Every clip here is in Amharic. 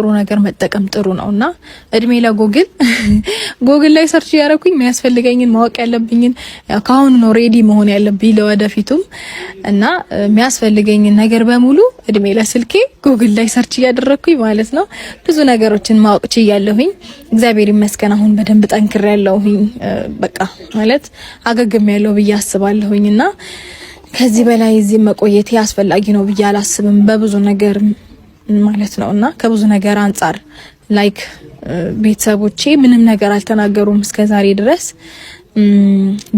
ለጥሩ ነገር መጠቀም ጥሩ ነውና እድሜ ለጎግል ጎግል ላይ ሰርች ያረኩኝ የሚያስፈልገኝን ማወቅ ያለብኝን ካሁን ነው ሬዲ መሆን ያለብኝ ለወደፊቱም እና የሚያስፈልገኝን ነገር በሙሉ እድሜ ለስልኬ ጎግል ላይ ሰርች ያደረኩኝ ማለት ነው። ብዙ ነገሮችን ማወቅ ችያለሁኝ። እግዚአብሔር ይመስገን አሁን በደንብ ጠንክሬያለሁኝ። በቃ ማለት አገግም ያለው ብዬ አስባለሁኝና ከዚህ በላይ እዚህ መቆየት ያስፈልጋጊ ነው ብዬ አላስብም በብዙ ነገር ማለት ነውና ከብዙ ነገር አንፃር ላይክ ቤተሰቦቼ ምንም ነገር አልተናገሩም እስከዛሬ ድረስ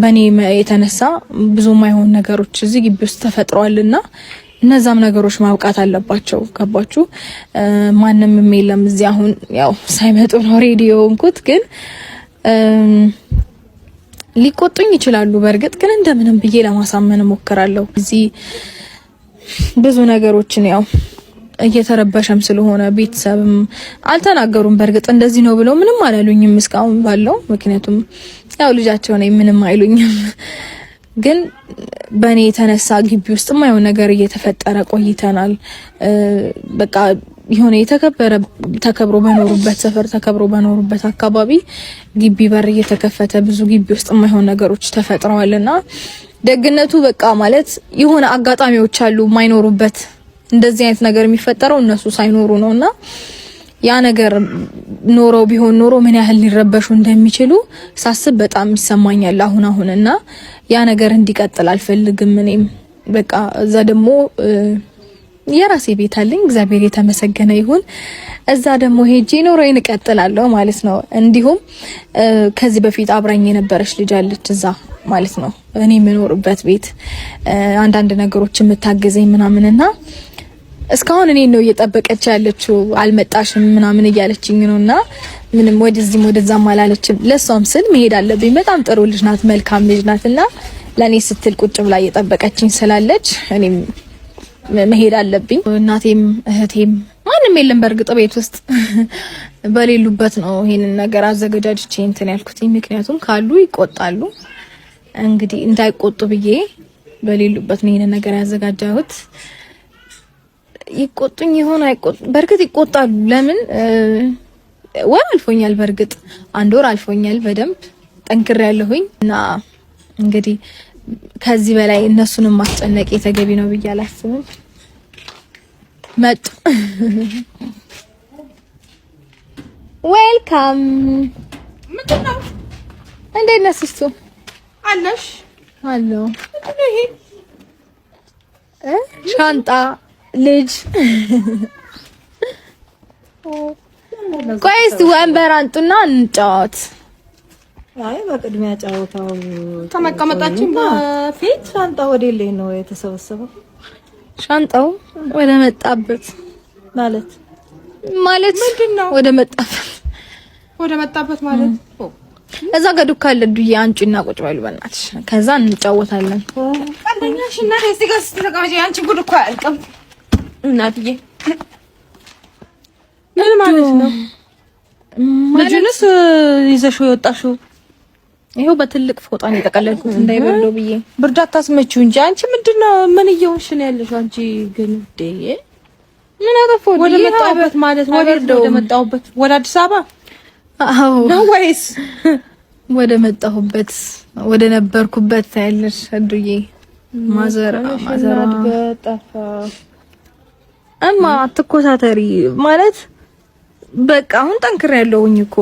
በኔ የተነሳ ብዙ ማይሆን ነገሮች እዚህ ግቢ ውስጥ ተፈጥሯልና እነዛም ነገሮች ማውቃት አለባቸው። ገባችሁ? ማንንም የለም እዚህ አሁን ያው ሳይመጡ ነው ሬዲዮ እንኩት ግን ሊቆጡኝ ይችላሉ። በርግጥ ግን እንደምንም ብዬ ለማሳመን ሞክራለሁ። እዚህ ብዙ ነገሮችን ያው እየተረበሸም ስለሆነ ቤተሰብም አልተናገሩም። በርግጥ እንደዚህ ነው ብለው ምንም አላሉኝም እስካሁን ባለው ምክንያቱም ያው ልጃቸው ነኝ ምንም አይሉኝም። ግን በኔ የተነሳ ግቢ ውስጥ ማይሆን ነገር እየተፈጠረ ቆይተናል። በቃ የሆነ ተከብሮ በኖሩበት ሰፈር ተከብሮ በኖሩበት አካባቢ ግቢ በር እየተከፈተ ብዙ ግቢ ውስጥ ማይሆን ነገሮች ተፈጥረዋልና ደግነቱ በቃ ማለት የሆነ አጋጣሚዎች አሉ ማይኖሩበት እንደዚህ አይነት ነገር የሚፈጠረው እነሱ ሳይኖሩ ነውና ያ ነገር ኖረው ቢሆን ኖሮ ምን ያህል ሊረበሹ እንደሚችሉ ሳስብ በጣም ይሰማኛል አሁንና ያ ነገር እንዲቀጥል አልፈልግም። እኔም በቃ እዛ ደግሞ የራሴ ቤት አለኝ እግዚአብሔር የተመሰገነ ይሁን። እዛ ደግሞ ሄጄ ኖሬን እቀጥላለሁ ማለት ነው። እንዲሁም ከዚህ በፊት አብራኝ የነበረች ልጅ አለች እዛ ማለት ነው እኔ የምኖርበት ቤት አንዳንድ ነገሮች የምታገዘኝ ምናምንና እስካሁን እኔ ነው እየጠበቀች ያለችው አልመጣሽም ምናምን እያለችኝ ነውና ምንም ወደዚህም ወደዛም አላለችም። ለሷም ስል መሄድ አለብኝ። በጣም ጥሩ ልጅ ናት፣ መልካም ልጅ ናትና ለኔ ስትል ቁጭ ብላ እየጠበቀችኝ ስላለች እኔም መሄድ አለብኝ። እናቴም እህቴም ማንም የለም በርግጥ ቤት ውስጥ በሌሉበት ነው ይሄንን ነገር አዘገጃጅቼ እንትን ያልኩት። ምክንያቱም ካሉ ይቆጣሉ። እንግዲህ እንዳይቆጡ ብዬ በሌሉበት ነው ይሄንን ነገር ያዘጋጃሁት። ይቆጡኝ ይሆን አይቆጡ? በርግጥ ይቆጣሉ። ለምን ወር አልፎኛል፣ በርግጥ 1 ወር አልፎኛል። በደንብ ጠንክሬያለሁኝ እና እንግዲህ ከዚህ በላይ እነሱንም ማስጨነቅ የተገቢ ነው ብዬ አላስብም። መጡ። ዌልካም። ምንድነው? እንዴት ነሽ እሱ? አለሽ? አሎ። ምንድነው ይሄ? ሻንጣ ልጅ። ቆይ እስቲ ወንበር አንጡና እንጫወት። አይ በቅድሚያ ጫወታው ከመቀመጣችን በፊት ሻንጣው ወደ ላይ ነው የተሰበሰበው። ሻንጣው ወደ መጣበት ማለት ምንድነው? ወደ መጣበት ማለት እዛ ጋር ዱካ አለ። ዱዬ አንቺና ቁጭ በሉ በእናትሽ፣ ከዛ እንጫወታለን። ቀልደኛሽ እናቴ እስቲ ጋር ስትተቀመጪ አንቺ ጉድ እኮ አያልቅም እናትዬ። ምን ማለት ነው? ልጅንስ ይዘሽው የወጣሽው? ይሄው በትልቅ ፎጣ ነው የተቀለልኩት እንዳይበርደው ብዬ። ብርድ አታስመቺው እንጂ አንቺ ምንድነው? ምን እየሆንሽ ነው ያለሽው አንቺ? ግን ምን አጠፋው? ወደ መጣሁበት ማለት ወደ መጣሁበት ወደ አዲስ አበባ? አዎ ነው ወይስ ወደ መጣሁበት ወደ ነበርኩበት ታያለሽ? አዱዬ ማዘራ ጠፋ። እማ አትኮሳተሪ ማለት በቃ አሁን ጠንክሬያለሁኝ እኮ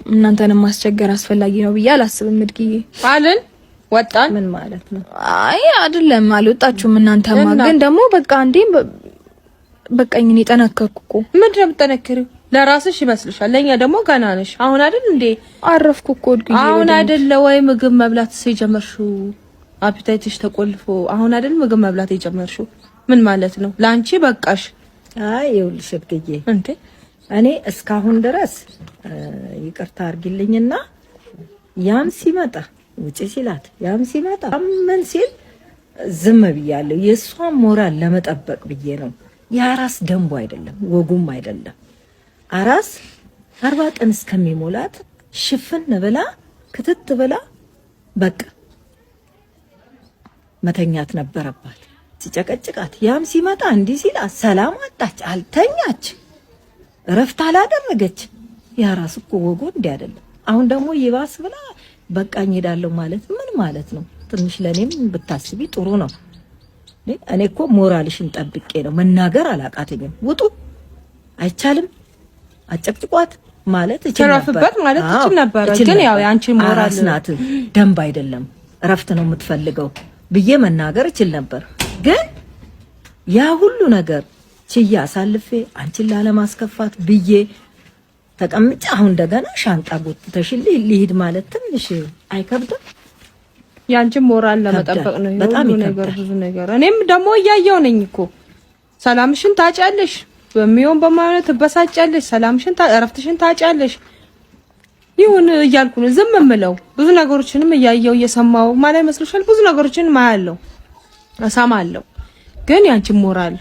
እናንተንም ማስቸገር አስፈላጊ ነው ብዬ አላስብም። እድጊዬ አለን ወጣን ምን ማለት ነው? አይ አይደለም አልወጣችሁም እናንተማ። ግን ደግሞ በቃ እንዴ በቃኝ እኔ ጠነከርኩ እኮ። ምንድን ነው የምትጠነክሪው? ለራስሽ ይመስልሻል፣ ለኛ ደግሞ ገና ነሽ። አሁን አይደል እንዴ አረፍኩ እኮ እድጊዬ። አሁን አይደል ወይ ምግብ መብላት የጀመርሽው? አፒታይትሽ ተቆልፎ አሁን አይደል ምግብ መብላት የጀመርሽው? ምን ማለት ነው? ላንቺ በቃሽ። አይ ይኸውልሽ እድጊዬ እንዴ እኔ እስካሁን ድረስ ይቅርታ አርግልኝና ያም ሲመጣ ውጪ ሲላት ያም ሲመጣ ምን ሲል ዝም ብያለሁ። የሷን ሞራል ለመጠበቅ ብዬ ነው። ያራስ ደንቡ አይደለም ወጉም አይደለም። አራስ 40 ቀን እስከሚሞላት ሽፍን ብላ ክትት ብላ በቃ መተኛት ነበረባት። ሲጨቀጭቃት ያም ሲመጣ እንዲህ ሲላት ሰላም አጣች፣ አልተኛች። እረፍት አላደረገች። ያ ራስ እኮ ወጎ እንዲህ አይደለም። አሁን ደግሞ ይባስ ብላ በቃኝ ሄዳለሁ ማለት ምን ማለት ነው? ትንሽ ለኔም ብታስቢ ጥሩ ነው። እኔ እኮ ሞራልሽን ጠብቄ ነው መናገር አላቃተኝም። ውጡ አይቻልም አጨቅጭቋት ማለት ተረፍበት ማለት ነበር። ግን ያው ያንቺ ሞራል ናት ደንብ አይደለም እረፍት ነው የምትፈልገው ብዬ መናገር እችል ነበር። ግን ያ ሁሉ ነገር ችያ አሳልፌ አንቺን ላለማስከፋት ብዬ ተቀምጬ አሁን እንደገና ሻንጣ ጎትተሽልኝ ልሂድ ማለት ትንሽ አይከብድም? ያንቺ ሞራል ለመጠበቅ ነው ብዙ ነገር እኔም ደግሞ እያየው ነኝ እኮ ሰላምሽን ታጫለሽ በሚሆን በማለት ተበሳጫለሽ ሰላምሽን እረፍትሽን ታጫለሽ ይሁን እያልኩ ነው ዝም የምለው ብዙ ነገሮችንም እያየው እየሰማው ማለት መስሎሻል ብዙ ነገሮችን ማያለው እሰማለሁ ግን ያንቺ ሞራል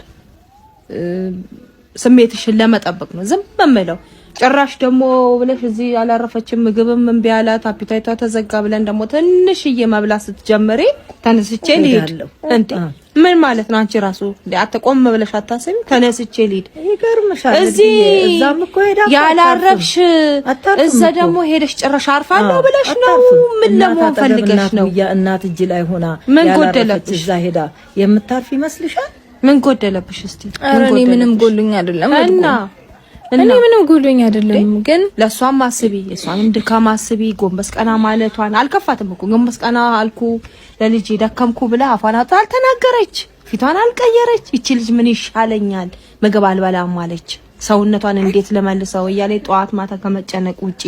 ስሜትሽን ለመጠበቅ ነው ዝም የምለው ጭራሽ ደግሞ ብለሽ እዚህ ያላረፈችም ምግብም እምቢ አላት አፒታይቷ ተዘጋ ብለን ደግሞ ትንሽዬ መብላት ስትጀምሪ ተነስቼ ልሂድ እንዴ ምን ማለት ነው? አንቺ ራሱ አትቆም ብለሽ አታስቢ? ተነስቼ ልሂድ ይገርምሻል። እዛም እኮ ሄዳ ያላረፍሽ እዛ ደግሞ ሄደሽ ጭራሽ አርፋለሁ ብለሽ ነው? ምን ለመሆን ፈልገሽ ነው? እናት እጅ ላይ ሆና ምን ጎደለብሽ? እዛ ሄዳ የምታርፍ ይመስልሻል? ምን ጎደለብሽ? እስቲ እኔ ምንም ጎልኝ አይደለም እኔ ምንም ጎልኝ አይደለም። ግን ለሷም አስቢ የሷንም ድካም አስቢ። ጎንበስ ቀና ማለቷን አልከፋትም እኮ ጎንበስ ቀና አልኩ ለልጅ ደከምኩ ብላ አፋን አልተናገረች ፊቷን አልቀየረች። እቺ ልጅ ምን ይሻለኛል ምግብ አልበላም አለች። ሰውነቷን እንዴት ለመልሰው እያለ ጧት ማታ ከመጨነቅ ውጪ